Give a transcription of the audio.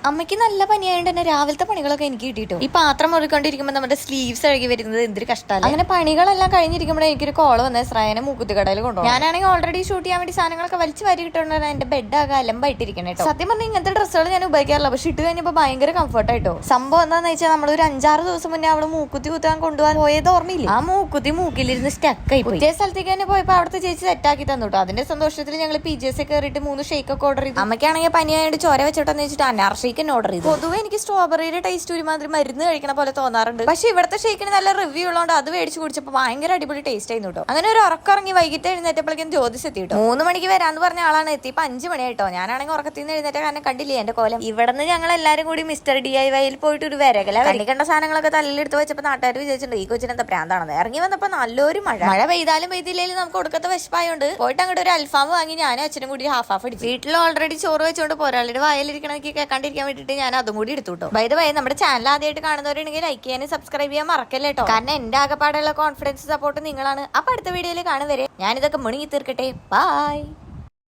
അമ്മയ്ക്ക് നല്ല പനിയായതുകൊണ്ട് തന്നെ രാവിലത്തെ പണികളൊക്കെ എനിക്ക് കിട്ടിയിട്ടു. ഈ പാത്രം മുറിക്കൊണ്ടിരിക്കുമ്പോൾ നമ്മുടെ സ്ലീവ്സ് അഴുകി വരുന്നത് എന്തൊരു കഷ്ടമാണ്. അങ്ങനെ പണികളെല്ലാം കഴിഞ്ഞിരിക്കുമ്പോൾ എനിക്കൊരു കോള് വന്ന ശ്രേയനെ മൂക്കുത്തി കടയിൽ കൊണ്ടുപോകും. ഞാനാണെങ്കിൽ ഓൾറെഡി ഷൂട്ട് ചെയ്യാൻ വേണ്ടി സാധനങ്ങളൊക്കെ വലിച്ചു വാരി കിട്ടുകൊണ്ടാണ് എന്റെ ബെഡ് ആകെ അലമ്പായിട്ടിരിക്കണം കേട്ടോ. സത്യം പറഞ്ഞാൽ ഇങ്ങനത്തെ ഡ്രസ്സുകൾ ഞാൻ ഉപയോഗിക്കാറില്ല, പക്ഷെ ഇട്ട് കഴിഞ്ഞപ്പോൾ ഭയങ്കര കംഫർട്ടായിട്ടോ. സംഭവം എന്താണെന്ന് വെച്ചാൽ നമ്മൾ ഒരു 5-6 ദിവസം മുന്നേ അവള് മൂക്കുത്തി കുത്താൻ കൊണ്ടുപോകാൻ പോയത് ഓർമ്മയില്ല. ആ മൂക്കുത്തി മൂക്കിലിരുന്ന് സ്റ്റക്കായി പോയി. ഇതേ സ്ഥലത്തേക്ക് തന്നെ പോയപ്പോൾ അവിടുത്തെ ചേച്ചി സെറ്റാക്കി തന്നു കേട്ടോ. അതിന്റെ സന്തോഷത്തിൽ ഞങ്ങൾ PJs കയറിയിട്ട് 3 ഷേക്ക് ഒക്കെ ഓർഡർ ചെയ്തു. അമ്മയ്ക്കാണെങ്കിൽ പനിയായിട്ട് ചോര വെച്ചിട്ടെന്ന് വെച്ചിട്ട് അനാർ ഷേക്ക് ഓർഡർ ചെയ്തു. പൊതുവെ എനിക്ക് സ്ട്രോബെറിയുടെ ടേസ്റ്റ് ഒരുമാതിരി മരുന്ന് കഴിക്കണ പോലെ തോന്നാറുണ്ട്, പക്ഷെ ഇവിടുത്തെ ഷേക്കിന് നല്ല റിവ്യൂ ഉള്ളതുകൊണ്ട് അത് മേടിച്ച് കുടിച്ചപ്പോൾ ഭയങ്കര അടിപൊളി ടേസ്റ്റ് ആയിരുന്നു കേട്ടോ. അങ്ങനെ ഒരു ഉറക്കിറങ്ങി വൈകിട്ട് എഴുന്നേറ്റപ്പോഴേക്കും ജ്യോതിസ് എത്തിട്ടോ. 3 മണിക്ക് വരാന്ന് പറഞ്ഞ ആളാണ് എത്തിയപ്പോൾ 5 മണിയായിട്ടോ. ഞാനാണെങ്കിൽ ഉറക്കത്തിൽ നിന്ന് എഴുന്നേറ്റ കാരണം കണ്ടില്ലേ എന്റെ കോലം. ഇവിടെ നിന്ന് ഞങ്ങൾ എല്ലാവരും കൂടി മിസ്റ്റർ DIYയിൽ പോയിട്ട് ഒരു വിരകല കണ്ട സാധനങ്ങളൊക്കെ തലയിലെടുത്ത് വെച്ചപ്പോൾ നാട്ടുകാർ വിചാരിച്ചിട്ടുണ്ട് ഈ കൊച്ചിന് എന്താ പ്രാന്താണെന്ന്. ഇറങ്ങി വന്നപ്പോൾ നല്ലൊരു മഴ പെയ്താലും പെയ്തില്ലേലും നമുക്ക് കൊടുക്കത്തെ വിശപ്പായോണ്ട് പോയിട്ട് അങ്ങോട്ട് ഒരു അൽഫാം വാങ്ങി ഞാനും അച്ഛനും കൂടി ഹാഫ് അടിച്ചു. വീട്ടിൽ ഓൾറെഡി ചോറ് വെച്ചുകൊണ്ട് പോരാളിയുടെ വായലിരിക്കണമെങ്കിൽ കേൾക്കാണ്ടിരിക്കാൻ വേണ്ടിയിട്ട് ഞാൻ അതും കൂടി എടുത്തു കേട്ടോ. ബൈ ദ വേ നമ്മുടെ ചാനൽ ആദ്യമായിട്ട് കാണുന്നവരുണ്ടെങ്കിൽ ലൈക്ക് ചെയ്യാനും സബ്സ്ക്രൈബ് ചെയ്യാൻ മറക്കല്ലേ കേട്ടോ. കാരണം എന്റെ ആകെപ്പാടുള്ള കോൺഫിഡൻസ് സപ്പോർട്ട് നിങ്ങളാണ്. അപ്പൊ അടുത്ത വീഡിയോയിൽ കാണും വരെ ഞാനിതൊക്കെ മുണുങ്ങി തീർക്കട്ടെ. ബൈ.